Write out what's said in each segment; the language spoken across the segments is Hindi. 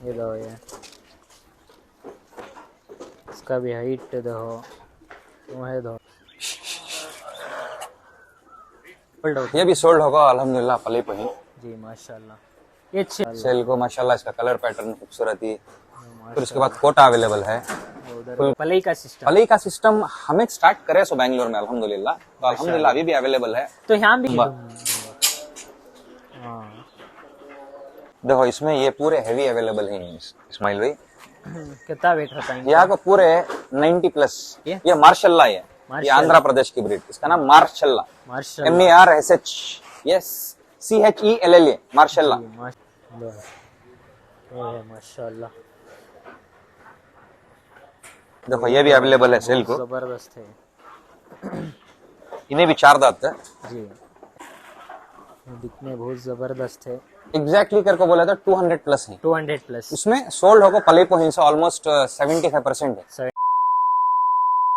ये दो, ये इसका भी हाइट दो, वो दो। ये भी सोल्ड होगा अल्हम्दुलिल्लाह पले पे ही जी माशाल्लाह। ये अच्छे सेल को माशाल्लाह, इसका कलर पैटर्न खूबसूरती। फिर उसके बाद कोटा अवेलेबल है। उधर पलई का सिस्टम, पलई का सिस्टम हमें स्टार्ट करे सो बैंगलोर में अल्हम्दुलिल्लाह, तो अल्हम्दुलिल्लाह अभी भी अवेलेबल है। तो यहाँ भी देखो इसमें ये पूरे हेवी अवेलेबल है इस्माइल भाई। कितना वेट रहता है यहाँ को पूरे 90 प्लस। ये मार्शल्ला है, ये आंध्र प्रदेश की ब्रीड, इसका नाम मार्शल्ला, MARSH, यस CHELLA, मार्शल्ला। माशाल्लाह। देखो ये भी अवेलेबल है सेल को, जबरदस्त है। इन्हें भी 4 दांत है जी, दिखने बहुत जबरदस्त है। एग्जैक्टली करके बोला था 200 प्लस है, 200 प्लस। उसमें सोल्ड होगा पले को हिंसा ऑलमोस्ट 75% है।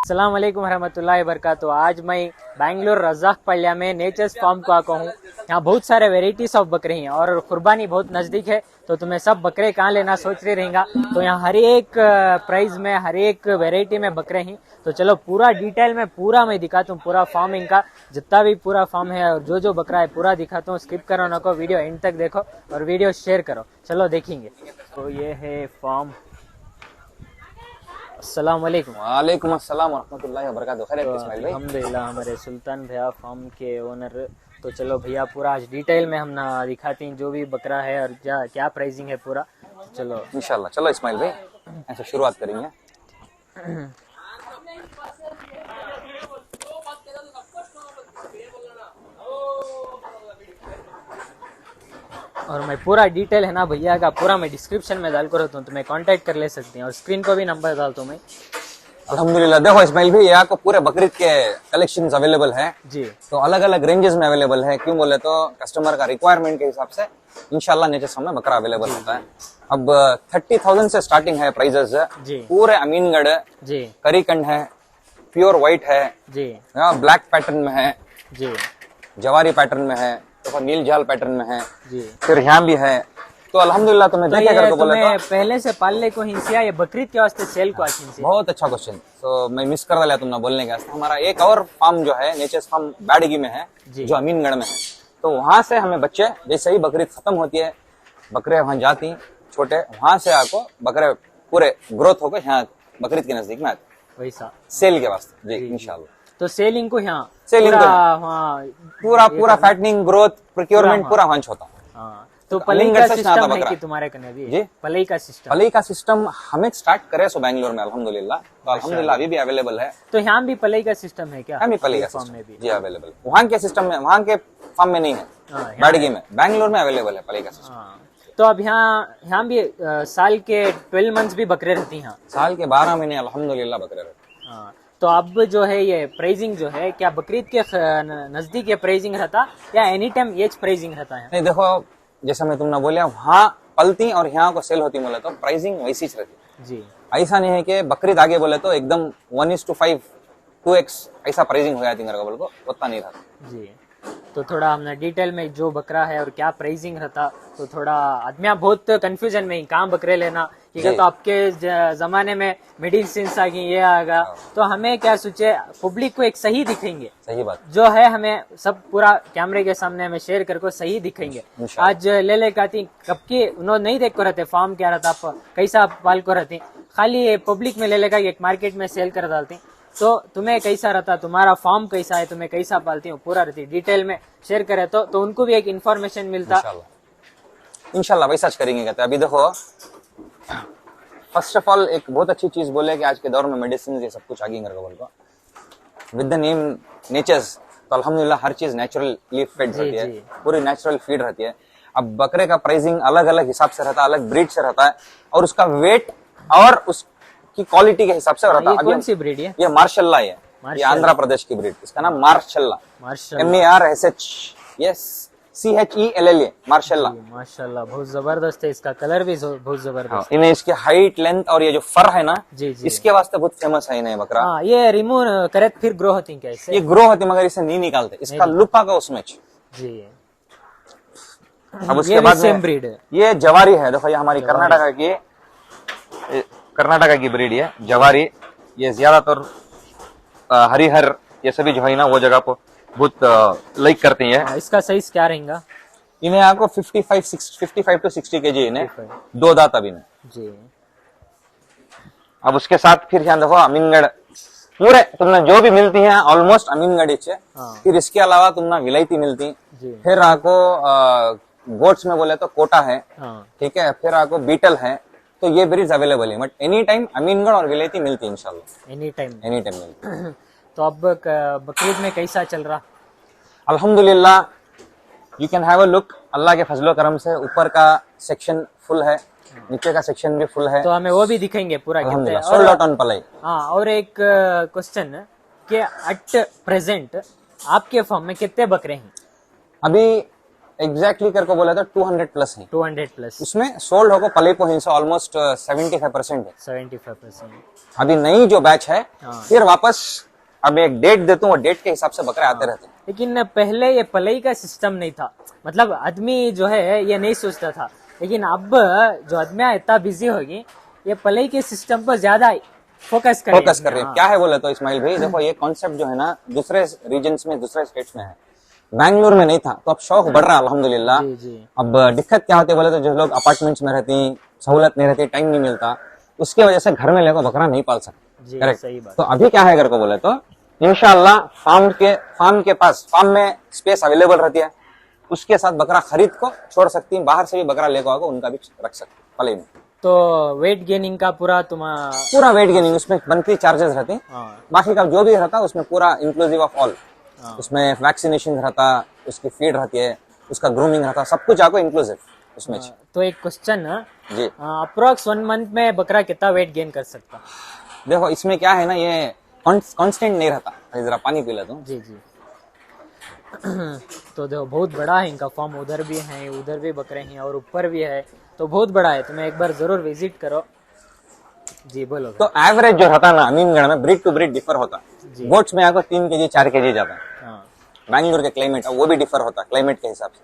अस्सलाम वालेकुम रहमतुल्लाहि वबरकातुहू। आज मैं बैंगलोर रज़ाक पल्लिया में नेचर्स फार्म को आका हूँ। यहाँ बहुत सारे वेराइटीज ऑफ बकरे हैं और कुर्बानी बहुत नजदीक है, तो तुम्हें सब बकरे कहाँ लेना सोच रहे रहेगा। तो यहाँ हर एक प्राइस में, हर एक वेराइटी में बकरे हैं। तो चलो पूरा डिटेल में पूरा मैं दिखाता हूँ, पूरा फार्म इनका जितना भी पूरा फार्म है और जो जो बकरा है पूरा दिखाता हूँ। स्किप करो ना को, वीडियो एंड तक देखो और वीडियो शेयर करो। चलो देखेंगे। तो ये है फार्म। अस्सलाम वालेकुम। वालेकुम अस्सलाम वरहमतुल्लाहि वबरकातुहू। खैरियत इस्माइल भाई? अल्हम्दुलिल्लाह, हमारे सुल्तान भैया फार्म के ओनर। तो चलो भैया पूरा आज डिटेल में हम ना दिखाते हैं जो भी बकरा है और क्या क्या प्राइसिंग है पूरा। चलो इंशाल्लाह। चलो इस्माइल भाई ऐसे शुरुआत करेंगे। और मैं पूरा डिटेल है ना भैया का पूरा मैं डिस्क्रिप्शन में डाल कर रहता हूँ, तुम्हें कांटेक्ट कर ले सकते हैं और स्क्रीन को भी नंबर डालता हूँ मैं। अल्हम्दुलिल्लाह। देखो इस्माइल भाई यहाँ को पूरे बकरीद के कलेक्शंस अवेलेबल है जी। तो अलग अलग रेंजेस में अवेलेबल है। क्यों बोले तो कस्टमर का रिक्वायरमेंट के हिसाब से इंशाल्लाह नेचर फार्म में बकरा अवेलेबल होता है। अब 30,000 से स्टार्टिंग है प्राइजेस जी। पूरे अमीनगढ़ जी, करीकंड है, प्योर व्हाइट है जी, ब्लैक पैटर्न में है, जी, जवारी पैटर्न में है, तो नील जाल पैटर्न में है, जी। फिर यहाँ भी है। तो अल्हम्दुलिल्लाह तुम्हें तो देखे ये करके बोले तुम्हें तो पहले से पालने को हिंसिया ये बकरीद के वास्ते सेल को अच्छी से। बहुत अच्छा क्वेश्चन। तो मैं मिस कर दिया तुमने बोलने के वास्ते। हमारा एक और फार्म जो है नेचर्स फार्म बैडगी में है, जो अमीनगढ़ में है। तो वहां से हमें बच्चे जैसे ही बकरीद खत्म होती है, बकरे वहां जाती छोटे, वहां से आपको बकरे पूरे ग्रोथ होकर यहाँ बकरीद के नजदीक में आते वैसा सेल के वास्ते। जी इंशाल्लाह। तो सेलिंग को यहाँ सेलिंग पूरा पूरा फैटनिंग ग्रोथ प्रोक्योरमेंट पूरा वहां होता है। हाँ। तो पलई का सिस्टम है कि तुम्हारे कने भी? जी, पलई का सिस्टम। पलई का सिस्टम हमें स्टार्ट करे सो बैंगलोर में अल्हम्दुलिल्लाह, तो अल्हम्दुलिल्लाह अभी भी अवेलेबल है। तो यहाँ भी पलई का सिस्टम है क्या? यहाँ भी पलई का फार्म सिस्टम में भी जी अवेलेबल। वहाँ के सिस्टम में, वहाँ के फार्म में नहीं है, बैडगी में, बैंगलोर में अवेलेबल है पलई का सिस्टम। तो अब यहाँ भी साल के 12 मंथ्स भी बकरे रहती हैं? साल के 12 महीने अल्हम्दुलिल्लाह बकरे रहते हैं। तो अब जो है ये प्राइसिंग जो है क्या बकरीद के नजदीक ये प्राइसिंग रहता या एनी टाइम ये प्राइसिंग रहता है? नहीं देखो, जैसा मैं तुमने बोलिया वहाँ पलती और यहाँ को सेल होती बोले तो प्राइसिंग वैसी ही रहती जी। ऐसा नहीं है कि बकरीद आगे बोले तो एकदम 1:5 2x ऐसा प्राइसिंग हो जाती मेरे को बोले तो उतना नहीं रहता जी। तो थोड़ा हमने डिटेल में जो बकरा है और क्या प्राइसिंग रहता, तो थोड़ा आदमी बहुत कंफ्यूजन में कहाँ बकरे लेना, ठीक है। तो आपके जमाने में मेडिसिन आ गई, ये आ गया, तो हमें क्या सोचे पब्लिक को एक सही दिखेंगे। सही बात जो है हमें सब पूरा कैमरे के सामने हमें शेयर करके सही दिखेंगे। आज ले कहती कब की उन्होंने नहीं देख को रहते फार्म क्या रहता, आप कैसा पाल को रहती, खाली पब्लिक में ले लेगा एक मार्केट में सेल कर डालती। तो तुम्हें कैसा रहता, तुम्हारा फार्म कैसा है, तुम्हें कैसा पालती हो, पूरा रहती डिटेल में शेयर करे तो उनको भी एक इन्फॉर्मेशन मिलता। इंशाल्लाह वैसा करेंगे। कहते अभी देखो, फर्स्ट ऑफ ऑल एक बहुत अच्छी चीज बोले कि आज के दौर में मेडिसिन ये सब कुछ आगे करके बोल को विद द नेम नेचर्स, तो अल्हम्दुलिल्लाह हर चीज नेचुरली फीड रहती है, पूरी नेचुरल फीड रहती है। अब बकरे का प्राइसिंग अलग अलग हिसाब से रहता है, अलग ब्रीड से रहता है और उसका वेट और उसकी क्वालिटी के हिसाब से रहता है। कौन सी ब्रीड है? ये मार्शल्ला है, ये आंध्र प्रदेश की ब्रीड, इसका नाम मार्शल्ला, MARSH, यस CHELLA, मार्शल्ला। माशाल्लाह बहुत जबरदस्त है, इसका कलर भी बहुत जबरदस्त। इन्हें इसके हाइट लेंथ और ये जो फर है ना, जी जी, इसके वास्ते बहुत फेमस है इन्हें बकरा। ये रिमूव करे फिर ग्रो होती है क्या? ये ग्रो होती मगर इसे नहीं निकालते, इसका लुक आगा उसमें जी। अब उसके ये भी बाद सेम में ब्रीड है। ये जवारी है, देखो ये हमारी कर्नाटका की ब्रीड है जवारी। ये ज्यादातर हरिहर ये सभी जो है ना वो जगह पर बहुत लाइक करती है। इसका साइज क्या रहेगा? इन्हें आपको 55 to 60 केजी इन्हें, 2 दांत अभी ने। जी। अब उसके साथ फिर यहाँ देखो अमीनगढ़, पूरे तुमने जो भी मिलती हैं ऑलमोस्ट अमीनगढ़ ही है। फिर इसके अलावा तुमने विलायती मिलती, जी। फिर आपको गोट्स में बोले तो कोटा है, ठीक है, फिर आपको बीटल है। तो ये ब्रीड्स अवेलेबल है, बट एनी टाइम अमीनगढ़ और विलायती मिलती है इंशाल्लाह, एनी टाइम मिलती। तो अब बकरीद में कैसा चल रहा? अल्हम्दुलिल्लाह, you can have a look. अल्लाह के फजलो करम से ऊपर का सेक्शन फुल है, नीचे का सेक्शन भी फुल है। तो हमें वो भी दिखेंगे पूरा कितने। सोल्ड आउट ऑन पलाई। हाँ, और एक क्वेश्चन कि एट प्रेजेंट आपके फार्म में कितने बकरे हैं? अभी एग्जैक्टली करके बोला था 200 प्लस है। 200 प्लस। उसमें सोल्ड होगा पलाई को हिंसा ऑलमोस्ट 75% है। 75%। अभी नई जो बैच है, फिर वापस अब एक डेट देता हूँ, वो डेट के हिसाब से बकरे आते रहते हैं। लेकिन पहले ये पलई का सिस्टम नहीं था, मतलब आदमी जो है ये नहीं सोचता था। लेकिन अब जो आदमी इतना बिजी होगी, ये पलई के सिस्टम पर ज्यादा फोकस कर रहे हैं। क्या है बोले तो इस्माइल भाई, देखो ये कॉन्सेप्ट जो है ना दूसरे रीजन्स में, दूसरे स्टेट्स में है, बैंगलोर में नहीं था। तो अब शौक बढ़ रहा है अल्हम्दुलिल्लाह। अब दिक्कत क्या होती है बोले तो जो लोग अपार्टमेंट्स में रहती, सहूलत नहीं रहती, टाइम नहीं मिलता, उसकी वजह से घर में लेकर बकरा नहीं पाल सकते। करेक्ट। तो अभी क्या है घर को बोले तो इंशाल्लाह फार्म में स्पेस अवेलेबल रहती है, उसके साथ बकरा खरीद को छोड़ सकती है, बाहर से भी बकरा लेकर आकर उनका भी रख सकते पले में। तो वेट गेनिंग का पूरा वेट गेनिंग उसमें मंथली चार्जेस रहते हैं। बाकी का जो भी रहता है उसमें पूरा इंक्लूसिव ऑफ ऑल, उसमें वैक्सीनेशन रहता, उसकी फीड रहती है, उसका ग्रूमिंग रहता, सब कुछ आपको इंक्लूसिव उसमें। तो एक क्वेश्चन जी, अप्रोक्स 1 मंथ में बकरा कितना वेट गेन कर सकता? देखो इसमें क्या है ना, ये कांस्टेंट नहीं रहता। जरा पानी पी लेता हूँ। जी। तो देखो बहुत बड़ा है इनका फार्म, उधर भी है, उधर भी बकरे हैं और ऊपर भी है, तो बहुत बड़ा है। तुम्हें एक बार जरूर विजिट करो। जी बोलो। तो एवरेज जो रहता ना अमीनगढ़ में, ब्रीड टू ब्रीड डिफर होता। गोट्स में आपको 3 केजी 4 केजी जाता है। बैंगलोर के क्लाइमेट है वो भी डिफर होता है क्लाइमेट के हिसाब से।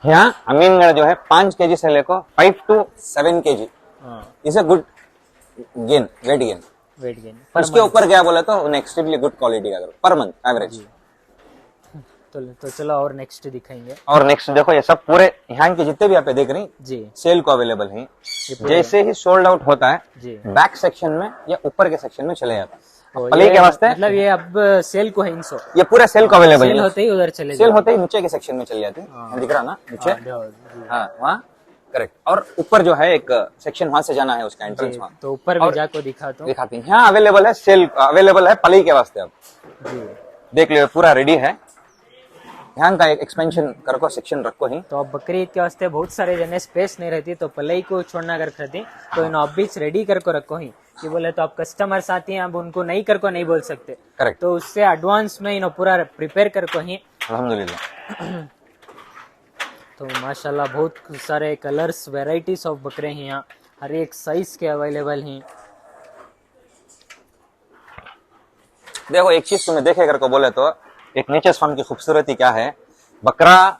यहाँ अमीनगढ़ जो है 5 केजी से लेकर 5 to 7 KG is a good gain, weight gain. उसके ऊपर क्या बोला तो एक्सट्रीमली गुड क्वालिटी अगर पर मंथ एवरेज। तो चलो और नेक्स्ट दिखाएंगे। और नेक्स्ट देखो ये सब पूरे यहाँ के जितने भी आप देख रही जी सेल को अवेलेबल हैं। जैसे ही सोल्ड आउट होता है जी बैक सेक्शन में या ऊपर के सेक्शन में चले जाता है। पलई के वास्ते मतलब ये अब सेल को है इनसो, ये पूरा सेल को अवेलेबल सेल होते ही उधर चले, सेल होते ही नीचे के सेक्शन में चले जाते हैं। दिख रहा ना नीचे, हाँ वहाँ करेक्ट। और ऊपर जो है एक सेक्शन वहां से जाना है उसका एंट्रेंस वहाँ, तो ऊपर भी जाकर दिखाती हैं। यहाँ अवेलेबल है, सेल अवेलेबल है पलई के वास्ते। अब देख लो पूरा रेडी है। यहाँ का एक एक्सपेंशन करको सेक्शन रखो ही। तो अब बकरीद के वास्ते बहुत सारे जने स्पेस नहीं रहती, तो पलई को छोड़ना अगर खरीदी तो इन ऑब्बिस रेडी करको रखो ही कि बोले तो अब कस्टमर्स आती हैं, अब उनको नहीं करको नहीं बोल सकते। करेक्ट। तो उससे एडवांस में इन पूरा प्रिपेयर करको ही अल्हम्दुलिल्लाह। तो माशाल्लाह बहुत सारे कलर्स वेराइटीज ऑफ बकरे हैं यहाँ, हर एक साइज के अवेलेबल हैं। देखो एक चीज तुम्हें देखे करको बोले तो एक नेचर्स फार्म की खूबसूरती क्या है, बकरा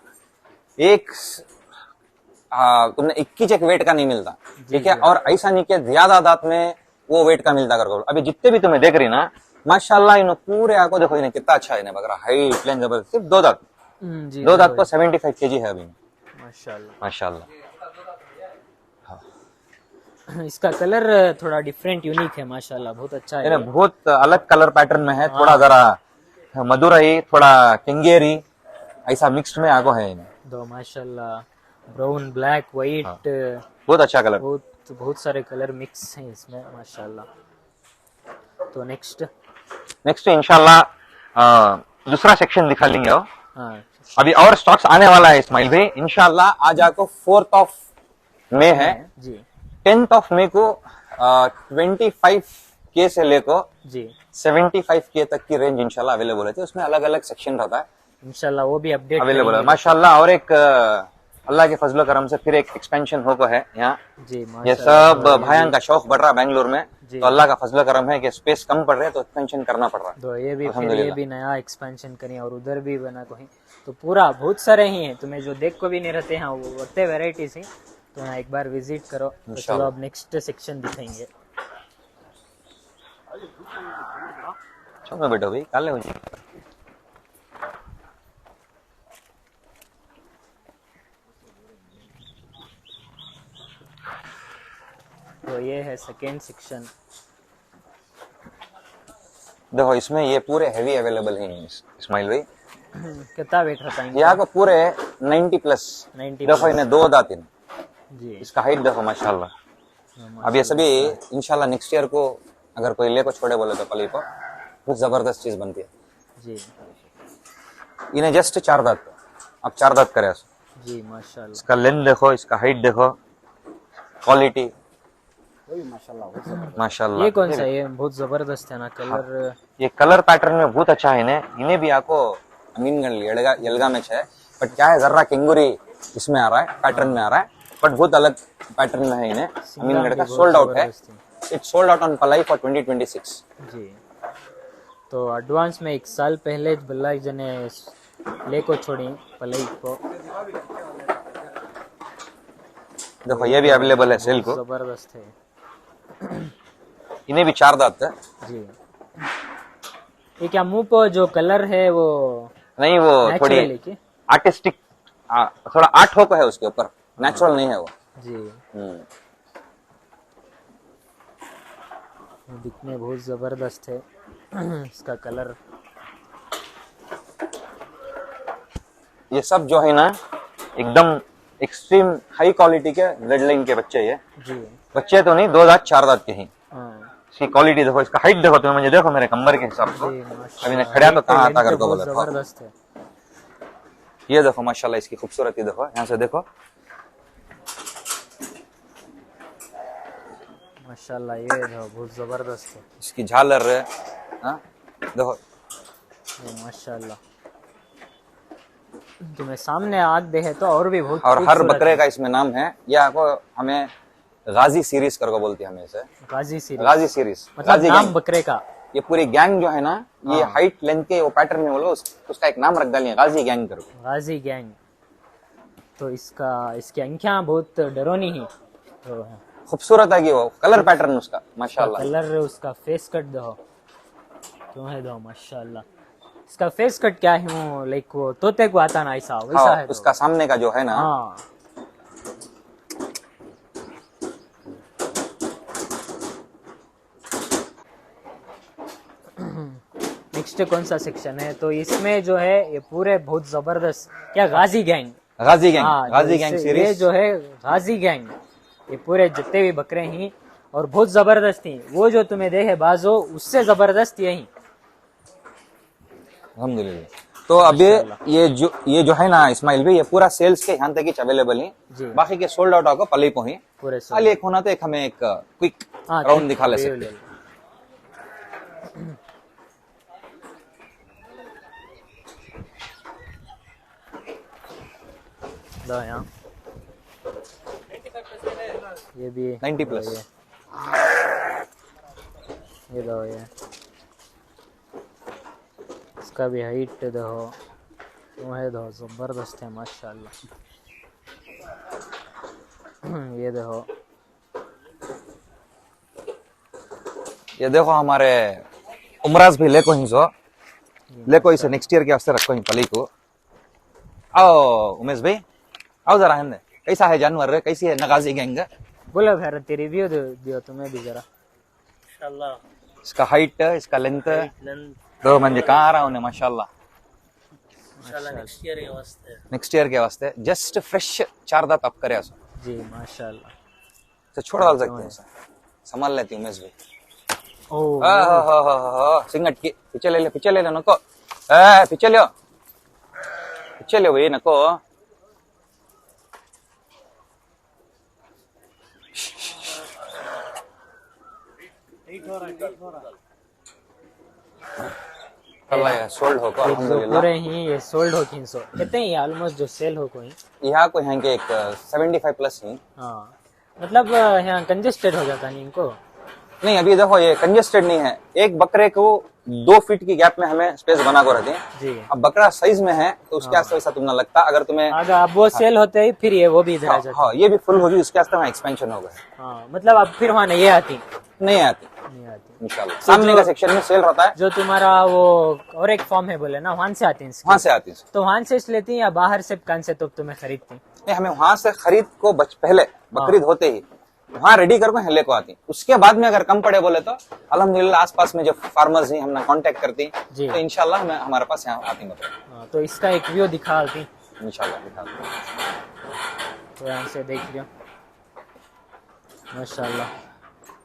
एक तुमने 21 एक वेट का नहीं मिलता, ठीक है, और ऐसा नहीं कि ज्यादा दांत में वो वेट का मिलता करको। अभी जितने भी तुम्हें देख रही ना माशाल्लाह इन्हों पूरे आपको देखो इन्हें कितना अच्छा है, इन्हें बकरा हाइट प्लेन जबरदस्त। सिर्फ 2 दांत, 2 दांत को 75 केजी है अभी माशाल्लाह माशाल्लाह। इसका कलर थोड़ा डिफरेंट यूनिक है माशाल्लाह, बहुत अच्छा है। बहुत अलग कलर पैटर्न में है, थोड़ा जरा मदुरई थोड़ा केंगेरी ऐसा मिक्स्ड में आगो है इन्हें। दो माशाल्लाह ब्राउन ब्लैक व्हाइट, बहुत अच्छा कलर, बहुत सारे कलर मिक्स हैं इसमें माशाल्लाह। तो नेक्स्ट इंशाल्लाह दूसरा सेक्शन दिखा लेंगे। हाँ अभी और स्टॉक्स आने वाला है इस्माइल भाई इंशाल्लाह। आज आपको 4 मई है जी, 10 मई को 25K से लेकर जी 75K तक की रेंज इंशाल्लाह अवेलेबल है। उसमें अलग अलग सेक्शन रहता है, इंशाल्लाह वो भी अपडेट अवेलेबल है माशाल्लाह। और एक अल्लाह के फजलो करम से फिर एक एक्सपेंशन हो को है यहाँ। जी ये माशाल्लाह। सब भाइयों का शौक बढ़ रहा है बेंगलुरु में, जी। तो अल्लाह का फजलो करम है कि स्पेस कम पड़ रहा है तो एक्सपेंशन करना पड़ रहा है। तो ये भी फिर ये अल्हम्दुलिल्लाह। भी नया एक्सपेंशन करें और उधर भी बना कहीं, तो पूरा बहुत सारे ही हैं, तुम्हें जो देख को भी नहीं रहते हैं वो होते वेराइटीज ही। तो यहाँ एक बार विजिट करो। तो चलो अब नेक्स्ट सेक्शन दिखाएंगे। चलो बेटो भाई काले हो जी। तो ये है सेकेंड सेक्शन। देखो इसमें ये पूरे हैवी अवेलेबल हैं इस्माइल भाई। कितना वेट रहता है यहाँ को पूरे 90 प्लस। 90 देखो इन्हें 2 दांत इन, जी। इसका हाइट देखो माशाल्लाह। अब ये सभी इंशाल्लाह नेक्स्ट ईयर को अगर कोई ले को छोड़े बोले तो पली को बहुत जबरदस्त चीज बनती है। जी इन्हें जस्ट 4 दांत, अब 4 दांत करे जी माशाल्लाह। इसका लेंथ देखो, इसका हाइट देखो, क्वालिटी माशाल्लाह। ये कौन सा? ये बहुत जबरदस्त है ना कलर। ये कलर पैटर्न में बहुत अच्छा है। इन्हें भी आपको अमीन गण यलगा मैच है, बट क्या है जर्रा केंगुरी इसमें आ रहा है, पैटर्न में आ रहा है, बट बहुत अलग पैटर्न में है। इन्हें अमीनगढ़ का सोल्ड आउट है, इट्स सोल्ड आउट ऑन पलाई फॉर 2026 जी। तो एडवांस में 1 साल पहले बल्ला जने ले को छोड़ी पलाई को। देखो ये भी अवेलेबल है सेल को। जबरदस्त है इन्हें भी 4 दांत है जी। ये क्या मुंह पर जो कलर है वो नहीं, वो थोड़ी नेचुरल है क्या? आर्टिस्टिक, थोड़ा आर्ट हो को है उसके ऊपर, नेचुरल नहीं है वो। जी। दिखने बहुत जबरदस्त है इसका कलर। ये सब जो है ना एकदम एक्सट्रीम हाई क्वालिटी के ब्लड लाइन के बच्चे। ये जी बच्चे तो नहीं, 2 दांत 4 दांत के ही। हाँ इसकी क्वालिटी देखो, इसका हाइट देखो तुम्हें, मुझे देखो मेरे कमर के हिसाब से। जी अभी माशाल्लाह। ने खड़ा तो कहाँ आता ये कर दो बहुत बोले। जबरदस्त है। ये देखो माशाल्लाह इसकी खूबसूरती देखो, यहाँ से देखो माशाल्लाह। ये देखो बहुत जबरदस्त है। इसकी झालर है, हाँ देखो। ये माशाल्लाह तुम्हें सामने आग दे है तो और भी बहुत और हर खूबसूरत बकरे है। का इसमें नाम है। ये आपको हमें गाजी सीरीज करके बोलती है हमें इसे, गाजी सीरीज गाजी सीरीज। मतलब गाजी नाम गैंग। बकरे का। ये पूरी गैंग जो है ना, ये हाँ। हाइट लेंथ के वो पैटर्न में बोलो उसका एक नाम रख डालिए, गाजी गैंग करो। गाजी गैंग। तो इसकी आंखें बहुत डरोनी ही तो है। खूबसूरत है कि वो कलर पैटर्न उसका माशाल्लाह। कलर उसका फेस कट दो तुम्हें दो माशाल्लाह। इसका फेस कट क्या है वो लाइक वो तोते को आता ना ऐसा वैसा हाँ, है तो। उसका सामने का जो है ना, हाँ नेक्स्ट कौन सा सेक्शन है? तो इसमें जो है ये पूरे बहुत जबरदस्त क्या गाजी गैंग। गाजी गैंग, हाँ गाजी गैंग ये सीरीज। जो है गाजी गैंग, ये पूरे जितने भी बकरे हैं और बहुत जबरदस्त थी। वो जो तुम्हें देखे बाजो उससे जबरदस्त यही। अल्हम्दुलिल्लाह। तो अब ये जो है ना इस्माइल भाई, ये पूरा सेल्स के यहाँ तक ही अवेलेबल है। जी। बाकी के सोल्ड आउट आपको पली को ही पूरे खाली एक होना तो एक हमें एक क्विक हाँ, राउंड दिखा ले सकते हैं। लो यहाँ ये भी 90 प्लस। ये दो ये इसका भी हाइट दो तुम्हें दो जबरदस्त है माशाल्लाह। ये देखो ये देखो हमारे उमराज भी लेको ही सो लेको इसे नेक्स्ट ईयर के वास्ते रखो ही पली को। आओ उमेश भाई आओ जरा हमने, कैसा है जानवर, कैसी है नगाजी गैंग? बोलो भैरत रिव्यू दियो तुम्हें भी जरा। इसका हाइट, इसका लेंथ दो मंजे कहाँ आ रहा उन्हें माशाल्लाह। नेक्स्ट ईयर के वास्ते जस्ट फ्रेश 4 दांत अप करे ऐसा जी माशाल्लाह। तो छोड़ डाल सकते हैं उसे, संभाल लेती उमेश भाई। ओ सिंगट की पीछे ले ले नको, पीछे ले भाई नको। कल सोल्ड होको जो अल्हम्दुलिल्लाह पूरे ही ये सोल्ड हो 300 कितने ही ऑलमोस्ट जो सेल हो कोई यहाँ को यहाँ के एक 75 प्लस ही हाँ मतलब यहाँ कंजेस्टेड हो जाता नहीं इनको नहीं। अभी देखो ये कंजेस्टेड नहीं है, एक बकरे को 2 फीट की गैप में हमें स्पेस बना को रहते हैं। जी अब बकरा साइज में है तो उसके आस्ते वैसा तुम ना लगता, अगर तुम्हें अगर अब वो सेल होते ही फिर ये वो भी इधर आ जाता हाँ ये भी फुल होगी, उसके आस्ते वहाँ एक्सपेंशन होगा। हाँ मतलब अब फिर वहाँ नहीं आती नहीं आती नहीं आती इंशाल्लाह। सामने का सेक्शन में सेल रहता है, जो तुम्हारा वो और एक फॉर्म है बोले ना वहां से आती हैं वहां से आती है। तो वहां से लेती हैं या बाहर से कान से तो तुम्हें खरीदती हैं? नहीं, हमें वहां से खरीद को पहले बकरीद होते ही वहां रेडी करके हेले को आती, उसके बाद में अगर कम पड़े बोले तो अल्हम्दुलिल्लाह आसपास में जो फार्मर्स हैं हमने कांटेक्ट करती जी। तो इंशाल्लाह हमें हमारे पास यहाँ आती बकरे हाँ, तो इसका एक व्यू दिखाती इंशाल्लाह दिखा दूँ। तो यहाँ से देख लियो माशाल्लाह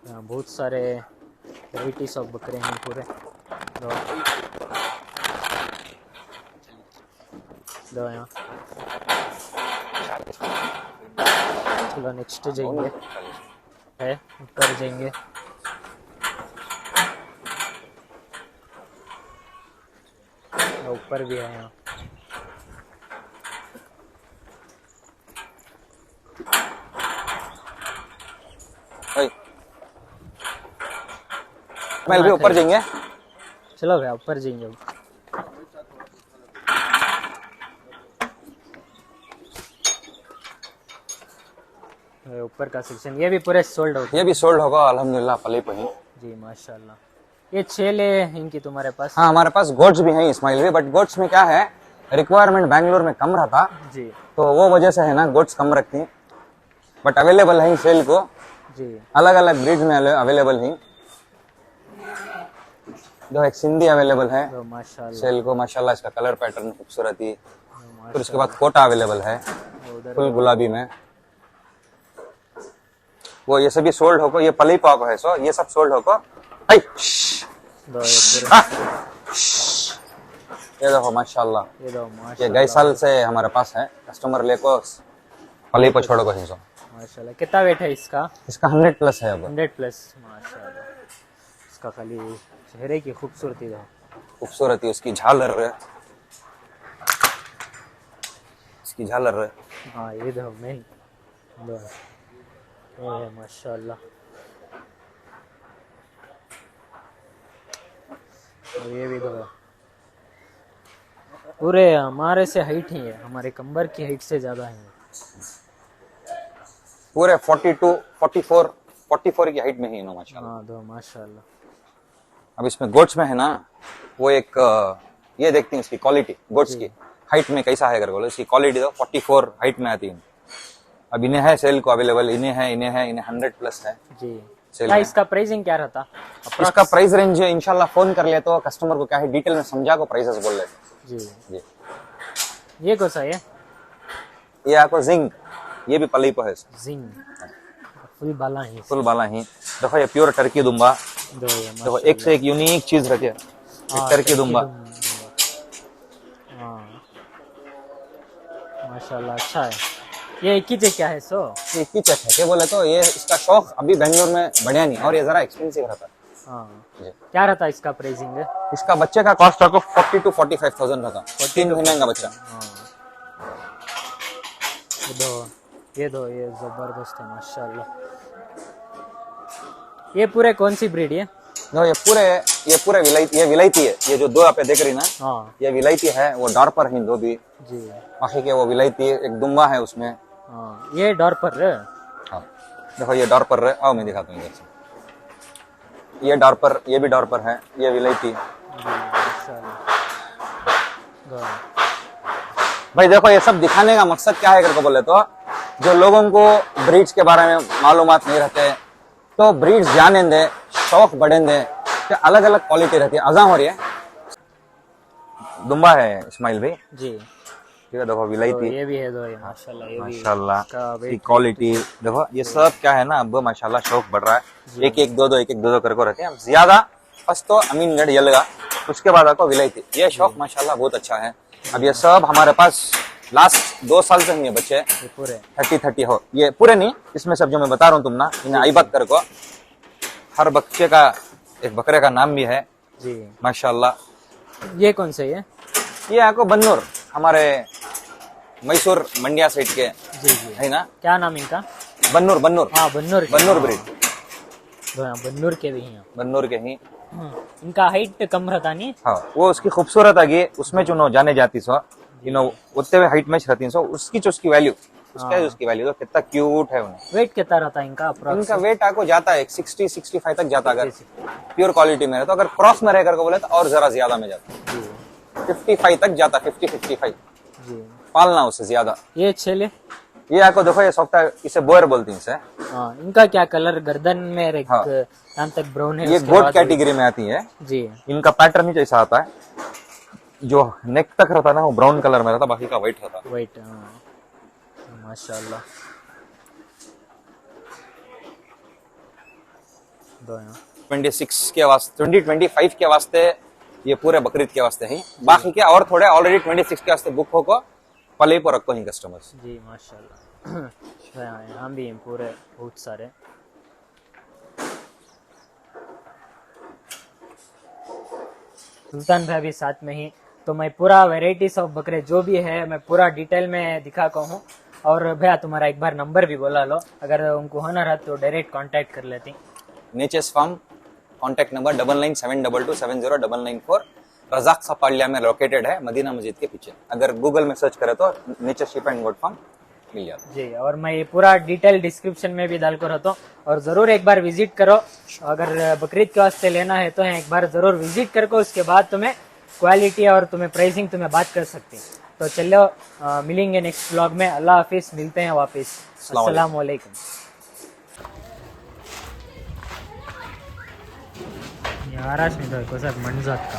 यहाँ बहुत सारे वेराइटीज ऑफ बकरे हैं पूरे दो यहाँ चलो नेक्स्ट जाएंगे है ऊपर जाएंगे ऊपर भी है यहाँ भाई मैं भी ऊपर जाएंगे। चलो भैया ऊपर जाएंगे ऊपर का सेक्शन ये भी पूरे सोल्ड हो ये भी सोल्ड होगा अल्हम्दुलिल्लाह पले पे ही। जी माशाल्लाह। ये छेले इनकी तुम्हारे पास हाँ हमारे पास गोट्स भी हैं इस्माइल भी, बट गोट्स में क्या है रिक्वायरमेंट बैंगलोर में कम रहता जी तो वो वजह से है ना गोट्स कम रखती, बट अवेलेबल है सेल को, जी अलग अलग ब्रीड में अवेलेबल है। जो एक सिंधी अवेलेबल है तो माशाल्लाह सेल को माशाल्लाह, इसका कलर पैटर्न खूबसूरती। फिर उसके बाद कोटा अवेलेबल है उधर फुल गुलाबी में, वो ये सभी सोल्ड होको, ये पली पाक है सो ये सब सोल्ड होको। हाय दो ये पूरे ये देखो माशाल्लाह, ये दो ये माशाल्लाह गए साल से हमारे पास है, कस्टमर लेको पली पर छोड़ो को सो। माशाल्लाह। कितना वेट है इसका? इसका 100 प्लस है अब। 100 प्लस माशाल्लाह। इसका खाली चेहरे की खूबसूरती दो, खूबसूरती उसकी झालर है, इसकी झालर है। हाँ ये दो मेन दो ये है माशाल्लाह। और ये भी दो पूरे हमारे से हाइट ही है, हमारे कंबर की हाइट से ज्यादा है पूरे 42 44 की हाइट में ही है माशाल्लाह। हाँ दो माशाल्लाह। अब इसमें गोट्स में है ना वो एक ये देखते हैं इसकी क्वालिटी, गोट्स की हाइट में कैसा है अगर बोलो, इसकी क्वालिटी तो 44 हाइट में आती है। अब इन्हें है सेल को अवेलेबल, इन्हें 100 प्लस है जी। सेल क्या में। इसका प्राइसिंग क्या रहता? इसका प्राइस रेंज इंशाल्लाह फोन कर ले तो कस्टमर को क्या है डिटेल में समझा को प्राइसेस बोल लेते जी। जी। ये कौन सा है? ये आपको जिंक, ये भी पली पर है, जिंग फुल बाला ही फुल बाला ही। देखो ये प्योर टर्की दुम्बा, दो ये देखो एक से एक यूनिक चीज रखे, टर्की दुम्बा। हाँ माशाल्लाह अच्छा है। ये एक ही क्या है सो? ये एक ही चेक है क्या बोले तो ये इसका शौक अभी बेंगलोर में बढ़िया नहीं, और ये जरा एक्सपेंसिव रहता है हाँ जी। क्या रहता है इसका प्राइसिंग? इसका बच्चे का कॉस्ट आपको 40 to 45,000 रहता, 3 महीने का बच्चा। हाँ ये दो ये जबरदस्त है माशाल्लाह। ये पूरे कौन सी ब्रीड है? नो ये पूरे विलायती, ये विलायती है। ये जो दो आप देख रही ना हाँ ये विलायती है, वो डॉर्पर है दो भी, जी। बाकी के वो विलायती है, एक दुम्बा है उसमें। हाँ ये डॉर पर हाँ देखो ये डॉर्पर है, आओ मैं दिखाता हूँ इधर से। ये डॉर्पर, ये भी डॉर्पर है, ये विलायती। भाई देखो ये सब दिखाने का मकसद क्या है करके बोले तो जो लोगों को ब्रीड्स के बारे में मालूमात नहीं रहते तो ब्रीड्स जाने दे, शौक बढ़े दे, क्या अलग अलग क्वालिटी रहती है। अजा हो रही है दुम्बा है इस्माइल भाई जी। ठीक है। देखो तो विलायती ये भी है दो ये माशाल्लाह। ये भी माशाल्लाह इसका इसकी weight क्वालिटी देखो, ये सब क्या है ना अब माशाल्लाह शौक बढ़ रहा है। एक एक दो दो करके रहते हैं ज्यादा। फर्स्ट तो अमीनगढ़ यलगा, उसके बाद आपको विलायती, ये शौक माशाल्लाह बहुत अच्छा है। अब ये सब हमारे पास लास्ट 2 साल से ही है बच्चे, ये पूरे 30 हो, ये पूरे नहीं, इसमें सब जो मैं बता रहा हूँ तुम ना इन्हें आइबत कर को, हर बच्चे का एक बकरे का नाम भी है जी माशाल्लाह। ये कौन सा है? ये आपको बन्नूर, हमारे मैसूर मंडिया साइड के जी जी, है ना, क्या नाम इनका? बन्नूर बन्नूर हाँ बन्नूर के। बन्नूर ब्रीड, हाँ, बन्नूर के भी हैं। बन्नूर के ही। इनका हाइट कम रहता नहीं? हाँ, वो उसकी खूबसूरत आगे उसमें जो जाने जाती सो उतने हुए हाइट मैच रहती सो उसकी जो उसकी वैल्यू, उसकी वैल्यू तो कितना क्यूट है उन्हें। वेट कितना रहता है इनका approx? इनका वेट आपको जाता है 60-65 तक जाता है, अगर प्योर क्वालिटी में रहे तो। अगर क्रॉस में रहकर को बोले तो और जरा ज्यादा में जाता है, 55 तक जाता, 50-55 जी। पालना उससे ज्यादा। ये छेले? ये आपको देखो, ये सॉफ्ट है, इसे बोयर बोलती हैं इसे। हाँ, इनका क्या कलर? गर्दन में एक हाँ। यहाँ तक ब्राउन है, ये उसके गोट बाद कैटेगरी में आती है। जी। इनका पैटर्न ही जैसा आता है, जो नेक तक रहता है ना वो ब्राउन कलर में रहता, बाकी का व्हाइट रहता। वाइट, माशाल्लाह। दो यहाँ। 26 के वास्ते, 2025 के वास्ते ये पूरे बकरीद के वास्ते हैं। बाकी के और थोड़े ऑलरेडी 26 के वास्ते बुक होको, पले पर रखो ही कस्टमर्स। जी माशाल्लाह। यहाँ भी हैं पूरे बहुत सारे। सुल्तान भाई भी साथ में ही, तो मैं पूरा वेराइटीज ऑफ बकरे जो भी है मैं पूरा डिटेल में दिखा का हूँ। और भैया तुम्हारा एक बार नंबर भी बोला लो, अगर उनको होना रहा तो डायरेक्ट कांटेक्ट कर लेती। नेचर्स फार्म कॉन्टैक्ट नंबर 9972270994, रजाक सा पालिया में लोकेटेड है, मदीना मस्जिद के पीछे। अगर गूगल में सर्च करे तो nature sheep and goat farm मिल जाता जी। और मैं ये पूरा डिटेल डिस्क्रिप्शन में भी डाल कर रहता हूँ, और जरूर एक बार विजिट करो। अगर बकरीद के वास्ते लेना है तो एक बार जरूर विजिट करके उसके बाद तुम्हें क्वालिटी और तुम्हें प्राइसिंग तुम्हें बात कर सकती। तो चलो मिलेंगे नेक्स्ट व्लॉग में। अल्लाह हाफिज, मिलते हैं वापस। अस्सलाम वालेकुम। महाराष्ट्र में तो मंजात का